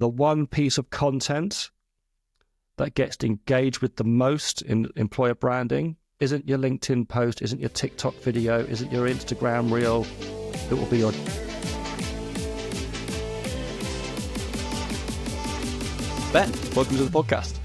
the one piece of content that gets engaged with the most in employer branding isn't your LinkedIn post, isn't your TikTok video, isn't your Instagram reel. It will be your... Ben, welcome to the podcast.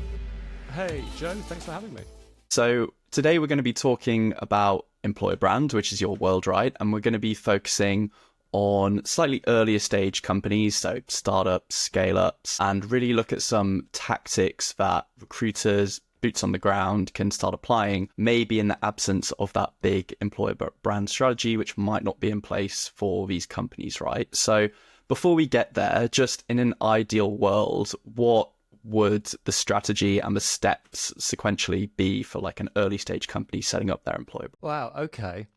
Hey, Joe, thanks for having me. So today we're going to be talking about employer brand, which is your world, right? And we're going to be focusing on slightly earlier stage companies, so startups, scale-ups, and really look at some tactics that recruiters, boots on the ground, can start applying, maybe in the absence of that big employer brand strategy, which might not be in place for these companies, right? So before we get there, just in an ideal world, what would the strategy and the steps sequentially be for like an early stage company setting up their employer? Wow, okay.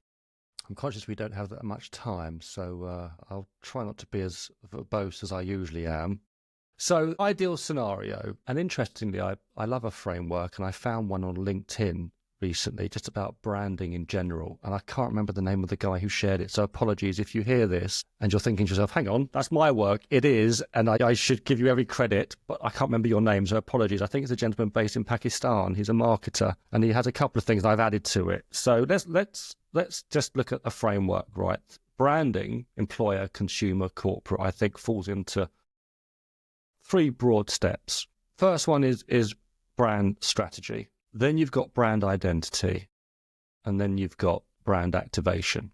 I'm conscious we don't have that much time, so I'll try not to be as verbose as I usually am. So, ideal scenario, and interestingly, I love a framework, and I found one on LinkedIn recently just about branding in general, and I can't remember the name of the guy who shared it, so apologies if you hear this and you're thinking to yourself, hang on, that's my work. It is, and I should give you every credit, but I can't remember your name, so apologies. I think it's a gentleman based in Pakistan. He's a marketer, and he has a couple of things I've added to it. So let's just look at a framework, right? Branding, employer, consumer, corporate, I think falls into three broad steps. First one is brand strategy. Then you've got brand identity, and then you've got brand activation.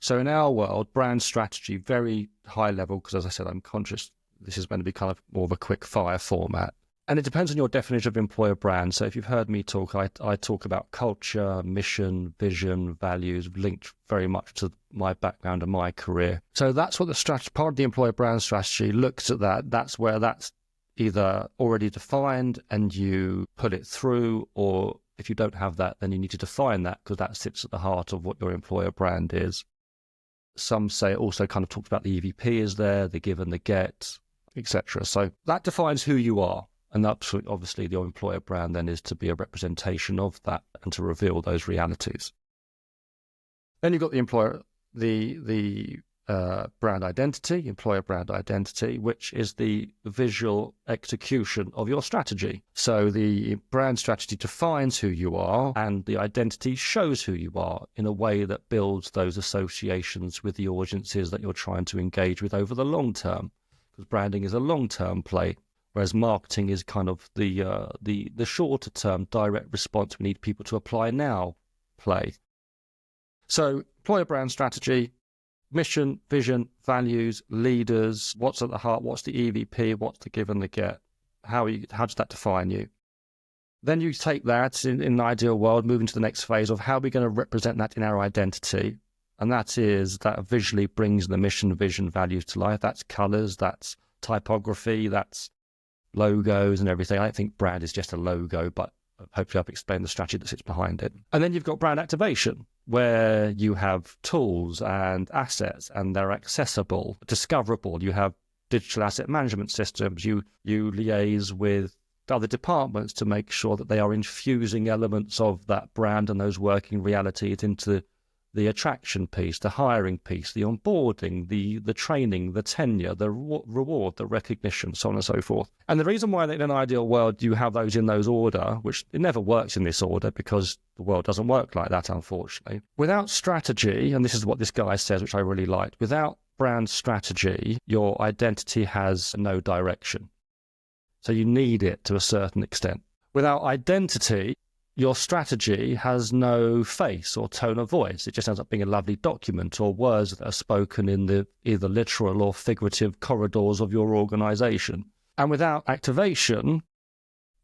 So in our world, brand strategy, very high level, because as I said, I'm conscious this is going to be kind of more of a quick fire format. And it depends on your definition of employer brand. So if you've heard me talk, I talk about culture, mission, vision, values, linked very much to my background and my career. So that's what the strategy, part of the employer brand strategy looks at that. That's where that's either already defined and you put it through, or if you don't have that, then you need to define that because that sits at the heart of what your employer brand is. Some say it also kind of talks about the EVP is there, the give and the get, etc. So that defines who you are. And obviously your employer brand then is to be a representation of that and to reveal those realities. Then you've got the brand identity, employer brand identity, which is the visual execution of your strategy. So the brand strategy defines who you are and the identity shows who you are in a way that builds those associations with the audiences that you're trying to engage with over the long term. Because branding is a long-term play, whereas marketing is kind of the shorter term direct response. We need people to apply now play. So employer brand strategy, mission, vision, values, leaders, what's at the heart, what's the EVP, what's the give and the get, how does that define you? Then you take that in an ideal world, moving to the next phase of how are we going to represent that in our identity. And that visually brings the mission, vision, values to life. That's colors, that's typography, that's logos and everything. I don't think brand is just a logo, but hopefully I've explained the strategy that sits behind it. And then you've got brand activation, where you have tools and assets and they're accessible, discoverable. You have digital asset management systems. You liaise with other departments to make sure that they are infusing elements of that brand and those working realities into the attraction piece, the hiring piece, the onboarding, the training, the tenure, the reward, the recognition, so on and so forth. And the reason why in an ideal world you have those in those order, which it never works in this order because the world doesn't work like that, unfortunately. Without strategy, and this is what this guy says, which I really liked, without brand strategy, your identity has no direction. So you need it to a certain extent. Without identity, your strategy has no face or tone of voice. It just ends up being a lovely document or words that are spoken in the either literal or figurative corridors of your organization. And without activation,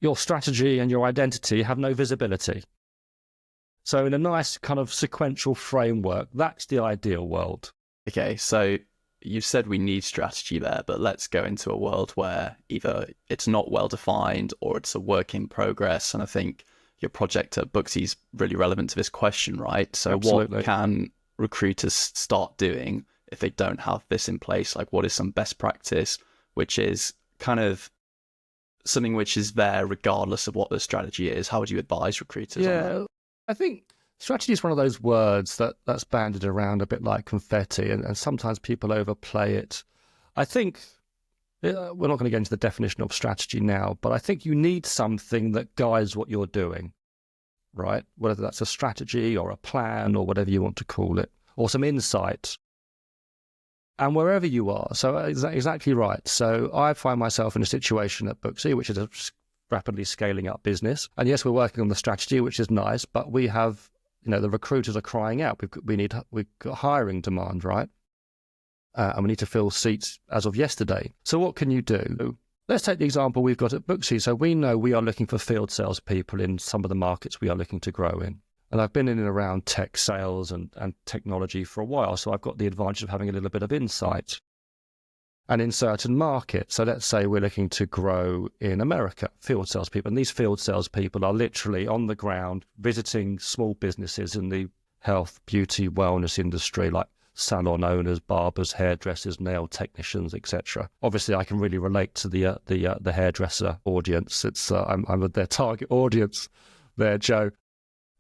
your strategy and your identity have no visibility. So in a nice kind of sequential framework, that's the ideal world. Okay, so you said we need strategy there, but let's go into a world where either it's not well defined or it's a work in progress. And I think your project at Boosky is really relevant to this question, right? So Absolutely. What can recruiters start doing if they don't have this in place? Like what is some best practice, which is kind of something which is there regardless of what the strategy is? How would you advise recruiters on that? I think strategy is one of those words that's bandied around a bit like confetti, and sometimes people overplay it. I think We're not going to get into the definition of strategy now, but I think you need something that guides what you're doing, right? Whether that's a strategy or a plan or whatever you want to call it, or some insight. And wherever you are, so exactly right. So I find myself in a situation at Boosky, which is a rapidly scaling up business. And yes, we're working on the strategy, which is nice, but we have, the recruiters are crying out. We've got hiring demand, right? And we need to fill seats as of yesterday. So what can you do? Let's take the example we've got at Boosky. So we know we are looking for field salespeople in some of the markets we are looking to grow in. And I've been in and around tech sales and technology for a while, so I've got the advantage of having a little bit of insight. And in certain markets, so let's say we're looking to grow in America, field salespeople, and these field salespeople are literally on the ground visiting small businesses in the health, beauty, wellness industry, like salon owners, barbers, hairdressers, nail technicians, etc. Obviously, I can really relate to the hairdresser audience. It's I'm their target audience there, Joe.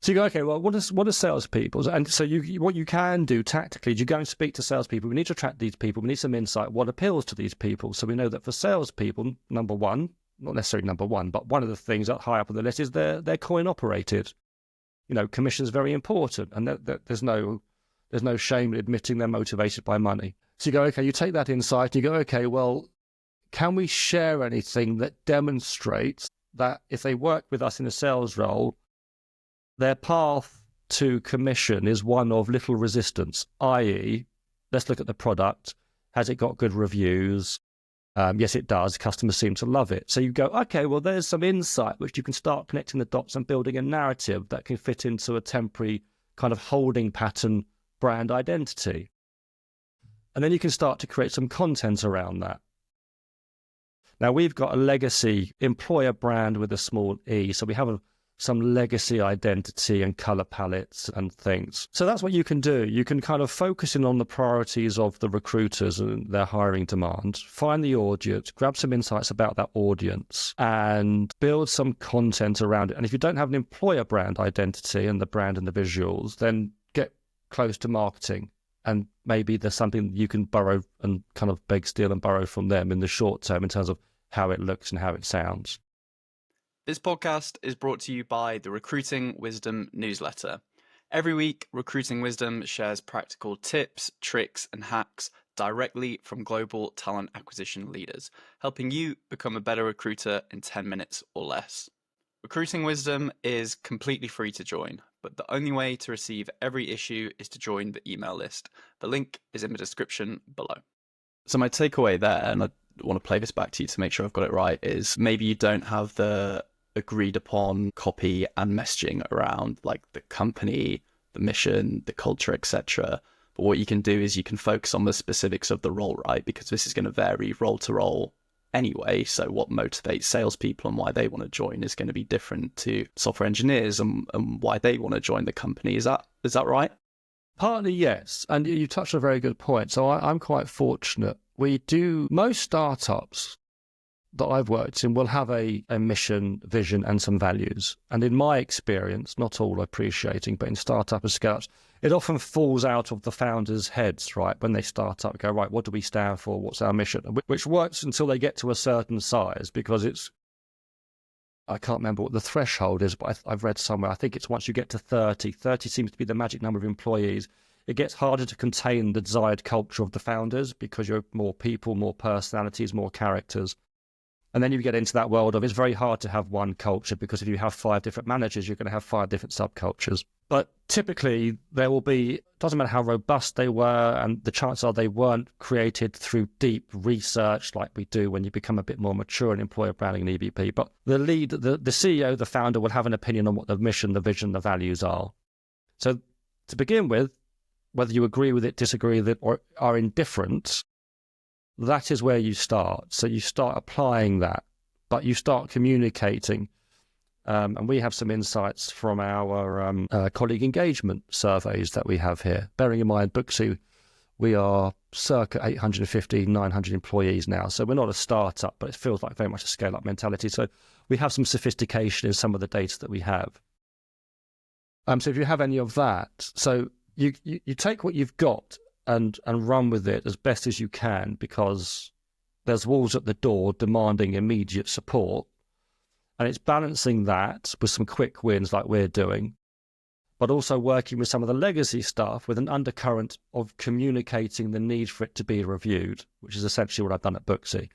So you go, okay, well, what are salespeople? And so what you can do tactically is you go and speak to salespeople. We need to attract these people. We need some insight. What appeals to these people? So we know that for salespeople, number one, not necessarily number one, but one of the things that high up on the list is they're coin operated. Commission is very important, and there's no shame in admitting they're motivated by money. So you go, okay, you take that insight, and you go, okay, well, can we share anything that demonstrates that if they work with us in a sales role, their path to commission is one of little resistance, i.e., let's look at the product. Has it got good reviews? Yes, it does. Customers seem to love it. So you go, okay, well, there's some insight which you can start connecting the dots and building a narrative that can fit into a temporary kind of holding pattern brand identity. And then you can start to create some content around that. Now, we've got a legacy employer brand with a small e, so we have some legacy identity and color palettes and things. So that's what you can do. You can kind of focus in on the priorities of the recruiters and their hiring demand, find the audience, grab some insights about that audience, and build some content around it. And if you don't have an employer brand identity and the brand and the visuals, then get close to marketing. And maybe there's something you can borrow and kind of beg, steal and borrow from them in the short term in terms of how it looks and how it sounds. This podcast is brought to you by the Recruiting Wisdom newsletter. Every week, Recruiting Wisdom shares practical tips, tricks, and hacks directly from global talent acquisition leaders, helping you become a better recruiter in 10 minutes or less. Recruiting Wisdom is completely free to join, but the only way to receive every issue is to join the email list. The link is in the description below. So my takeaway there, and I want to play this back to you to make sure I've got it right, is maybe you don't have the agreed upon copy and messaging around like the company, the mission, the culture, etc. But what you can do is you can focus on the specifics of the role, right? Because this is going to vary role to role anyway. So what motivates salespeople and why they want to join is going to be different to software engineers and why they want to join the company. Is that right? Partly, yes. And you touched on a very good point. So I'm quite fortunate. Most startups that I've worked in will have a mission, vision, and some values. And in my experience, not all appreciating, but in startup and scale-ups, it often falls out of the founders' heads, right? When they start up, go, right, what do we stand for? What's our mission? Which works until they get to a certain size, because I can't remember what the threshold is, but I've read somewhere, I think it's once you get to 30 seems to be the magic number of employees. It gets harder to contain the desired culture of the founders because you're more people, more personalities, more characters. And then you get into that world of it's very hard to have one culture, because if you have 5 different managers, you're going to have 5 different subcultures. But typically there will be, doesn't matter how robust they were, and the chances are they weren't created through deep research like we do when you become a bit more mature in employer branding and EVP. But the CEO, the founder, will have an opinion on what the mission, the vision, the values are. So to begin with, whether you agree with it, disagree with it, or are indifferent, that is where you start. So you start applying that, but you start communicating. And we have some insights from our colleague engagement surveys that we have here. Bearing in mind, Boosky, we are circa 850, 900 employees now. So we're not a startup, but it feels like very much a scale-up mentality. So we have some sophistication in some of the data that we have. So if you have any of that, so you take what you've got and run with it as best as you can, because there's walls at the door demanding immediate support. And it's balancing that with some quick wins like we're doing, but also working with some of the legacy stuff with an undercurrent of communicating the need for it to be reviewed, which is essentially what I've done at Boosky.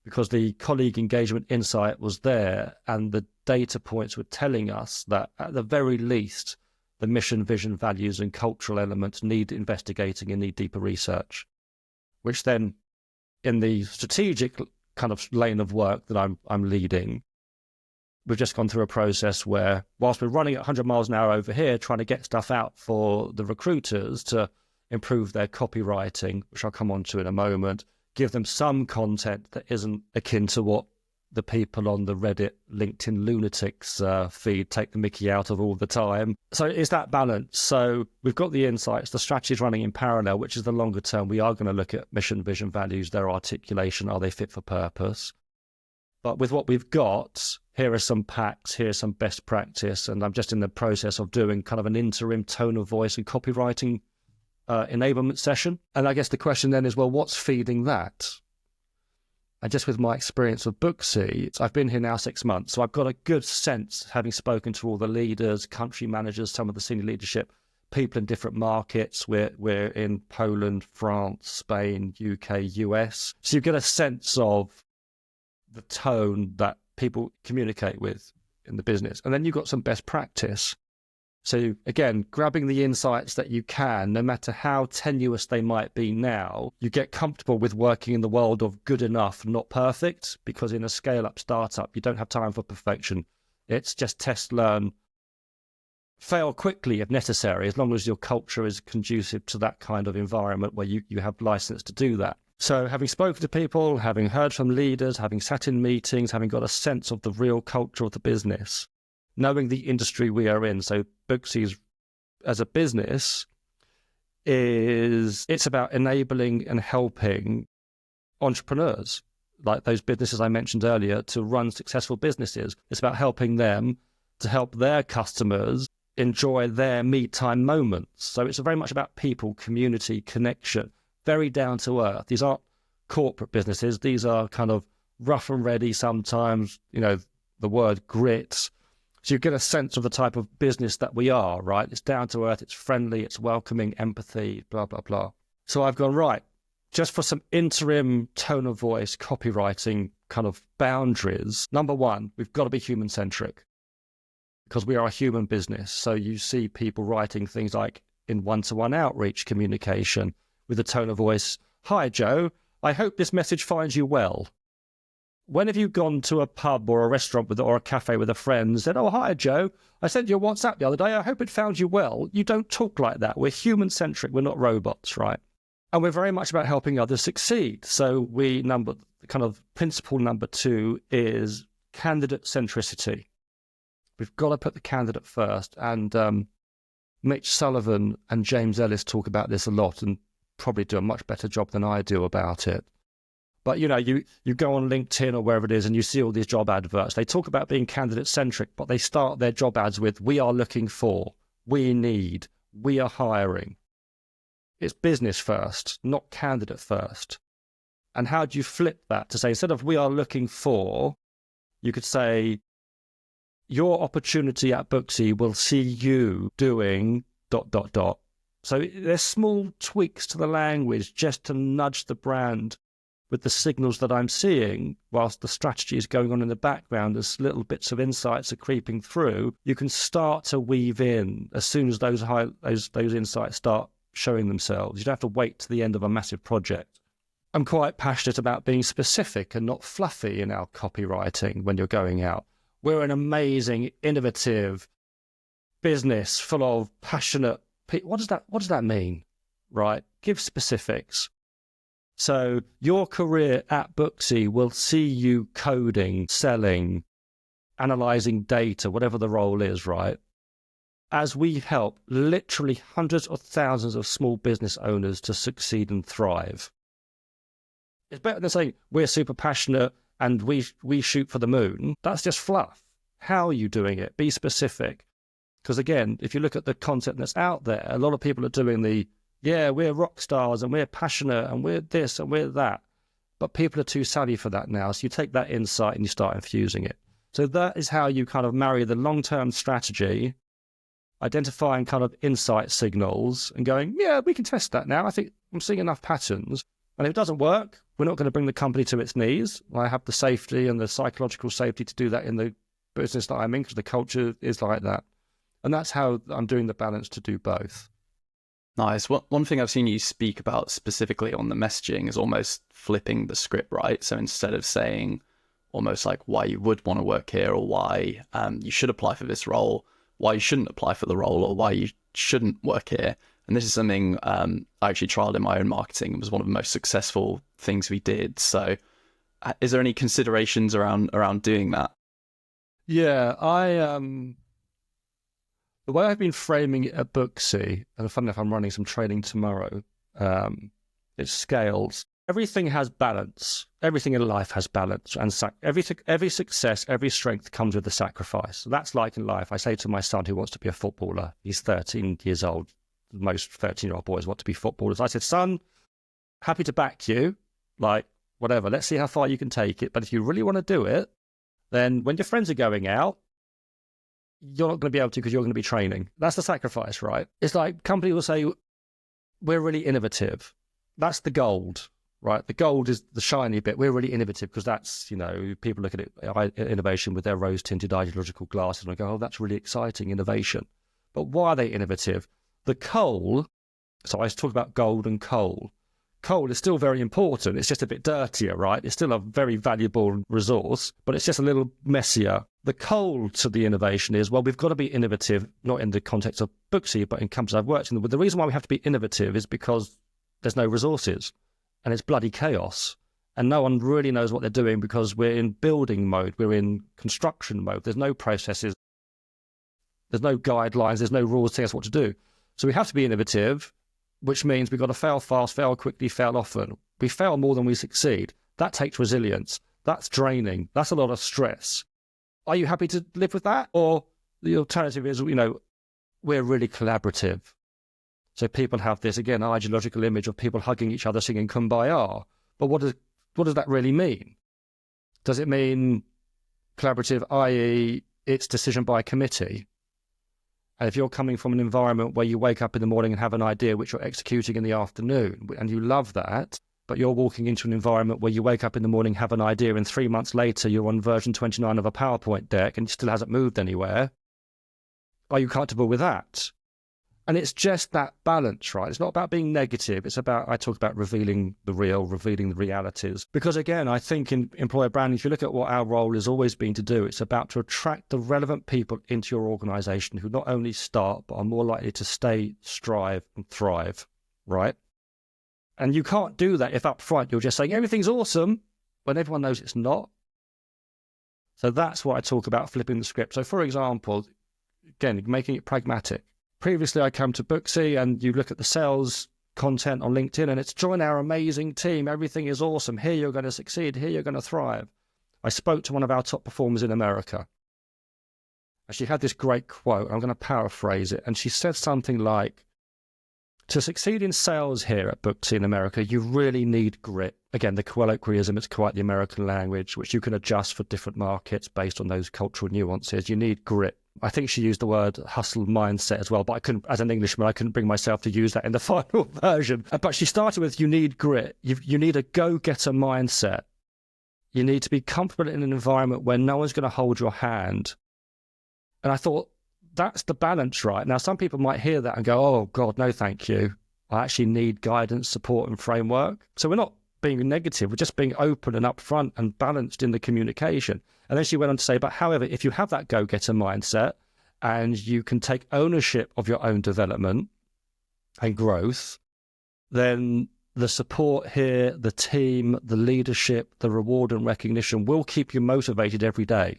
Because the colleague engagement insight was there and the data points were telling us that at the very least, the mission, vision, values and cultural elements need investigating and need deeper research, which then in the strategic kind of lane of work that I'm leading, we've just gone through a process where whilst we're running at 100 miles an hour over here, trying to get stuff out for the recruiters to improve their copywriting, which I'll come on to in a moment, give them some content that isn't akin to what the people on the Reddit, LinkedIn lunatics feed take the mickey out of all the time. So it's that balance. So we've got the insights, the strategy is running in parallel, which is the longer term. We are going to look at mission, vision, values, their articulation. Are they fit for purpose? But with what we've got, here are some packs, here's some best practice. And I'm just in the process of doing kind of an interim tone of voice and copywriting enablement session. And I guess the question then is, well, what's feeding that? And just with my experience with Boosky, I've been here now 6 months, so I've got a good sense, having spoken to all the leaders, country managers, some of the senior leadership, people in different markets. We're in Poland, France, Spain, UK, US. So you get a sense of the tone that people communicate with in the business. And then you've got some best practice. So again, grabbing the insights that you can, no matter how tenuous they might be now, you get comfortable with working in the world of good enough, not perfect, because in a scale-up startup, you don't have time for perfection. It's just test, learn, fail quickly if necessary, as long as your culture is conducive to that kind of environment where you have license to do that. So having spoken to people, having heard from leaders, having sat in meetings, having got a sense of the real culture of the business, knowing the industry we are in. So Boosky as a business it's about enabling and helping entrepreneurs, like those businesses I mentioned earlier, to run successful businesses. It's about helping them to help their customers enjoy their me time moments. So it's very much about people, community, connection, very down to earth. These aren't corporate businesses. These are kind of rough and ready sometimes, the word grit. So you get a sense of the type of business that we are, right? It's down to earth, it's friendly, it's welcoming, empathy, blah, blah, blah. So I've gone, right, just for some interim tone of voice, copywriting kind of boundaries. Number one, we've got to be human-centric because we are a human business. So you see people writing things like in one-to-one outreach communication with a tone of voice, "Hi, Joe, I hope this message finds you well." When have you gone to a pub or a restaurant or a cafe with a friend and said, "Oh, hi, Joe, I sent you a WhatsApp the other day. I hope it found you well"? You don't talk like that. We're human-centric. We're not robots, right? And we're very much about helping others succeed. So principle number 2 is candidate centricity. We've got to put the candidate first. And Mitch Sullivan and James Ellis talk about this a lot and probably do a much better job than I do about it. But, you go on LinkedIn or wherever it is and you see all these job adverts. They talk about being candidate-centric, but they start their job ads with, "We are looking for," "We need," "We are hiring." It's business first, not candidate first. And how do you flip that to say, instead of "we are looking for," you could say, "Your opportunity at Boosky will see you doing ... So there's small tweaks to the language just to nudge the brand with the signals that I'm seeing, whilst the strategy is going on in the background, as little bits of insights are creeping through. You can start to weave in as soon as those insights start showing themselves. You don't have to wait to the end of a massive project. I'm quite passionate about being specific and not fluffy in our copywriting when you're going out. We're an amazing, innovative business full of passionate people. What does that mean, right? Give specifics. So your career at Boosky will see you coding, selling, analyzing data, whatever the role is, right? As we help literally hundreds of thousands of small business owners to succeed and thrive. It's better than saying we're super passionate and we shoot for the moon. That's just fluff. How are you doing it? Be specific. Because again, if you look at the content that's out there, a lot of people are doing we're rock stars and we're passionate and we're this and we're that. but people are too savvy for that now. So you take that insight and you start infusing it. So that is how you kind of marry the long-term strategy, identifying kind of insight signals and going, yeah, we can test that now. I think I'm seeing enough patterns. And if it doesn't work, we're not going to bring the company to its knees. I have the safety and the psychological safety to do that in the business that I'm in because the culture is like that. And that's how I'm doing the balance to do both. Nice. One thing I've seen you speak about specifically on the messaging is almost flipping the script, right? So instead of saying almost like why you would want to work here or why you should apply for this role, why you shouldn't apply for the role or why you shouldn't work here. And this is something I actually trialed in my own marketing. It was one of the most successful things we did. So is there any considerations around doing that? Yeah, the way I've been framing it at Boosky, and funny enough, I'm running some training tomorrow, it scales. Everything has balance. Everything in life has balance. And every success, every strength comes with a sacrifice. So that's like in life. I say to my son who wants to be a footballer, he's 13 years old. Most 13-year-old boys want to be footballers. I said, son, happy to back you, like whatever. Let's see how far you can take it. But if you really want to do it, then when your friends are going out, you're not going to be able to because you're going to be training. That's the sacrifice, right? It's like companies will say, we're really innovative. That's the gold, right? The gold is the shiny bit. We're really innovative because that's, people look at it, innovation with their rose-tinted ideological glasses and go, oh, that's really exciting innovation. But why are they innovative? The coal, so I talk about gold and coal. Coal is still very important. It's just a bit dirtier, right? It's still a very valuable resource, but it's just a little messier. The coal to the innovation is, well, we've got to be innovative, not in the context of Boosky, but in companies I've worked in. But the reason why we have to be innovative is because there's no resources and it's bloody chaos. And no one really knows what they're doing because we're in building mode. We're in construction mode. There's no processes. There's no guidelines. There's no rules telling us what to do. So we have to be innovative, which means we've got to fail fast, fail quickly, fail often. We fail more than we succeed. That takes resilience. That's draining. That's a lot of stress. Are you happy to live with that? Or the alternative is, we're really collaborative. So people have this, again, ideological image of people hugging each other singing Kumbaya. But what does that really mean? Does it mean collaborative, i.e. it's decision by committee? And if you're coming from an environment where you wake up in the morning and have an idea which you're executing in the afternoon, and you love that, but you're walking into an environment where you wake up in the morning, have an idea, and 3 months later you're on version 29 of a PowerPoint deck and it still hasn't moved anywhere, are you comfortable with that? And it's just that balance, right? It's not about being negative. It's about, I talk about revealing the real, revealing the realities. Because again, I think in employer branding, if you look at what our role has always been to do, it's about to attract the relevant people into your organization who not only start, but are more likely to stay, strive, and thrive, right? And you can't do that if up front you're just saying everything's awesome when everyone knows it's not. So that's what I talk about, flipping the script. So for example, again, making it pragmatic. Previously, I come to Boosky and you look at the sales content on LinkedIn and it's join our amazing team. Everything is awesome. Here you're going to succeed. Here you're going to thrive. I spoke to one of our top performers in America. And she had this great quote. I'm going to paraphrase it. And she said something like, to succeed in sales here at Boosky in America, you really need grit. Again, the colloquialism, it's quite the American language, which you can adjust for different markets based on those cultural nuances. You need grit. I think she used the word hustle mindset as well, but I couldn't, as an Englishman, I couldn't bring myself to use that in the final version. But she started with, you need grit. You need a go-getter mindset. You need to be comfortable in an environment where no one's going to hold your hand. And I thought, that's the balance, right? Now, some people might hear that and go, oh, God, no, thank you. I actually need guidance, support, and framework. So we're not being negative. We're just being open and upfront and balanced in the communication. And then she went on to say, but however, if you have that go-getter mindset and you can take ownership of your own development and growth, then the support here, the team, the leadership, the reward and recognition will keep you motivated every day.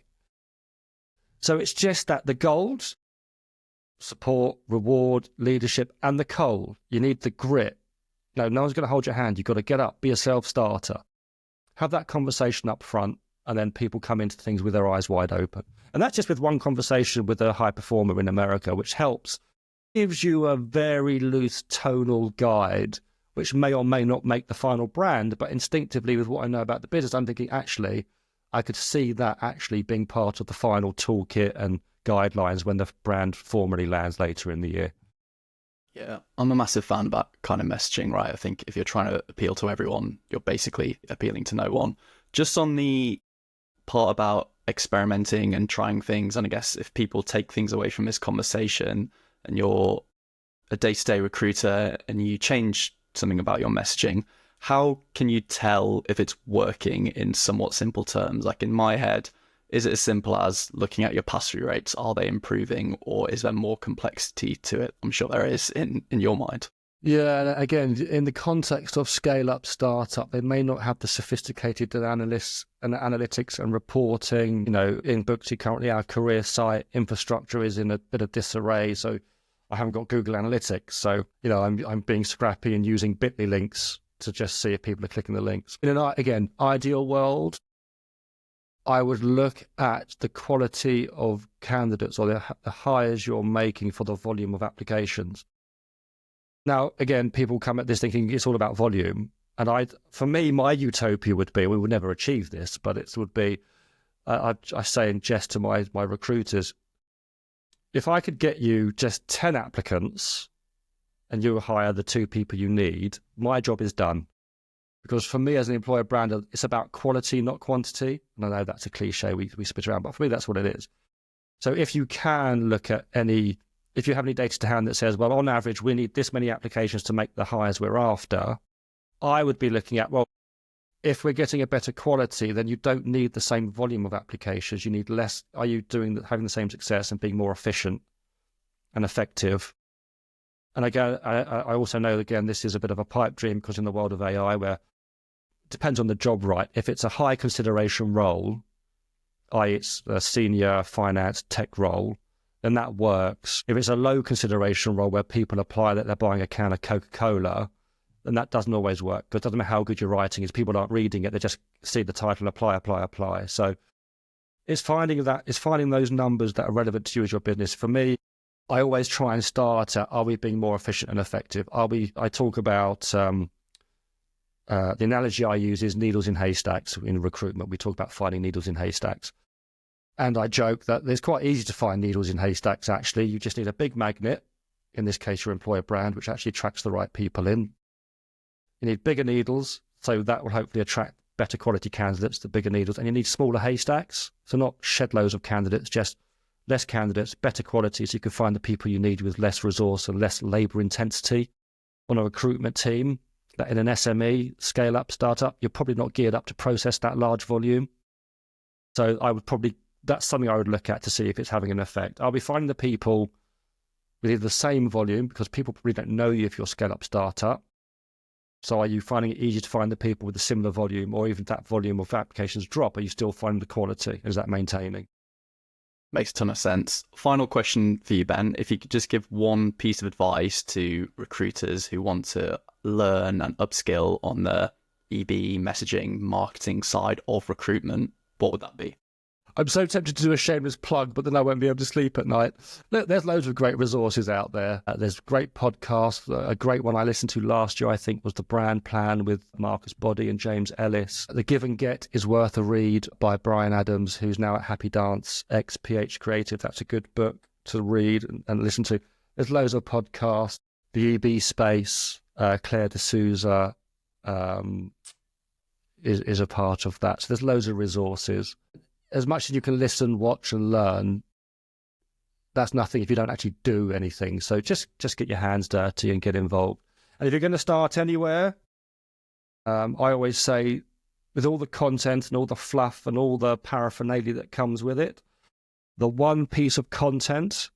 So it's just that the gold, support, reward, leadership, and the coal, you need the grit. No one's going to hold your hand. You've got to get up, be a self-starter. Have that conversation up front, and then people come into things with their eyes wide open. And that's just with one conversation with a high performer in America, which helps, gives you a very loose tonal guide which may or may not make the final brand. But instinctively, with what I know about the business, I'm thinking, actually, I could see that actually being part of the final toolkit and guidelines when the brand formally lands later in the year. Yeah, I'm a massive fan of that kind of messaging, right? I think if you're trying to appeal to everyone, you're basically appealing to no one. Just on the part about experimenting and trying things, and I guess if people take things away from this conversation and you're a day-to-day recruiter and you change something about your messaging, how can you tell if it's working in somewhat simple terms? Like in my head, is it as simple as looking at your pass-through rates? Are they improving, or is there more complexity to it? I'm sure there is in your mind. Yeah, again, in the context of scale-up startup, they may not have the sophisticated analysts and analytics and reporting. You know, in Boosky currently, our career site infrastructure is in a bit of disarray, so I haven't got Google Analytics. So, you know, I'm being scrappy and using Bitly links to just see if people are clicking the links. In an, again, ideal world, I would look at the quality of candidates or the hires you're making for the volume of applications. Now, again, people come at this thinking it's all about volume. And for me, my utopia would be, we would never achieve this, but it would be, I say in jest to my recruiters, if I could get you just 10 applicants and you hire the 2 people you need, my job is done. Because for me as an employer brand, it's about quality, not quantity. And I know that's a cliche we spit around, but for me, that's what it is. So if you can look at if you have any data to hand that says, well, on average, we need this many applications to make the hires we're after, I would be looking at, well, if we're getting a better quality, then you don't need the same volume of applications. You need less. Are you having the same success and being more efficient and effective? And again, I also know, again, this is a bit of a pipe dream because in the world of AI, where it depends on the job, right? If it's a high consideration role, i.e. it's a senior finance tech role, then that works. If it's a low consideration role where people apply that they're buying a can of Coca-Cola, then that doesn't always work, because it doesn't matter how good your writing is. People aren't reading it. They just see the title, apply. So it's finding those numbers that are relevant to you as your business. For me, I always try and start at, are we being more efficient and effective? I talk about, the analogy I use is needles in haystacks in recruitment. We talk about finding needles in haystacks. And I joke that it's quite easy to find needles in haystacks, actually. You just need a big magnet, in this case, your employer brand, which actually attracts the right people in. You need bigger needles, so that will hopefully attract better quality candidates, the bigger needles. And you need smaller haystacks, so not shed loads of candidates, just less candidates, better quality, so you can find the people you need with less resource and less labour intensity. On a recruitment team, that in an SME, scale-up, startup, you're probably not geared up to process that large volume. So that's something I would look at to see if it's having an effect. I'll be finding the people with either the same volume, because people probably don't know you if you're a scale-up startup. So are you finding it easier to find the people with a similar volume, or even if that volume of applications drop, are you still finding the quality? Is that maintaining? Makes a ton of sense. Final question for you, Ben. If you could just give one piece of advice to recruiters who want to learn and upskill on the EB messaging marketing side of recruitment, what would that be? I'm so tempted to do a shameless plug, but then I won't be able to sleep at night. Look, there's loads of great resources out there. There's great podcasts. A great one I listened to last year, I think, was The Brand Plan with Marcus Boddy and James Ellis. The Give and Get is worth a read by Brian Adams, who's now at Happy Dance, ex-PH Creative. That's a good book to read and listen to. There's loads of podcasts. The EB space, Claire D'Souza is a part of that. So there's loads of resources. As much as you can listen, watch and learn, that's nothing if you don't actually do anything. So just get your hands dirty and get involved. And if you're going to start anywhere, I always say, with all the content and all the fluff and all the paraphernalia that comes with it, the one piece of content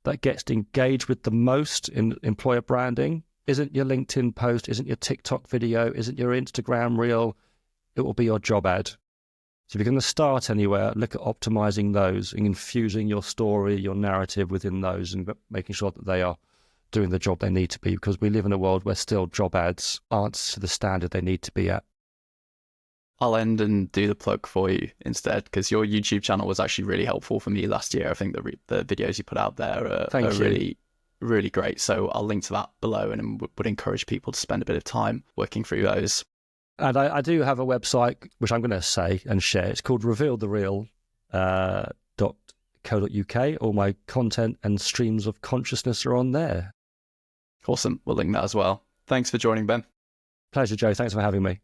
that gets engaged with the most in employer branding isn't your LinkedIn post, isn't your TikTok video, isn't your Instagram reel. It will be your job ad. So if you're going to start anywhere, look at optimizing those and infusing your story, your narrative within those, and making sure that they are doing the job they need to be, because we live in a world where still job ads aren't to the standard they need to be at. I'll end and do the plug for you instead, because your YouTube channel was actually really helpful for me last year. I think the videos you put out there are really, really great. So I'll link to that below and would encourage people to spend a bit of time working through those. And I do have a website, which I'm going to say and share. It's called revealthereal.co.uk. All my content and streams of consciousness are on there. Awesome. We'll link that as well. Thanks for joining, Ben. Pleasure, Joe. Thanks for having me.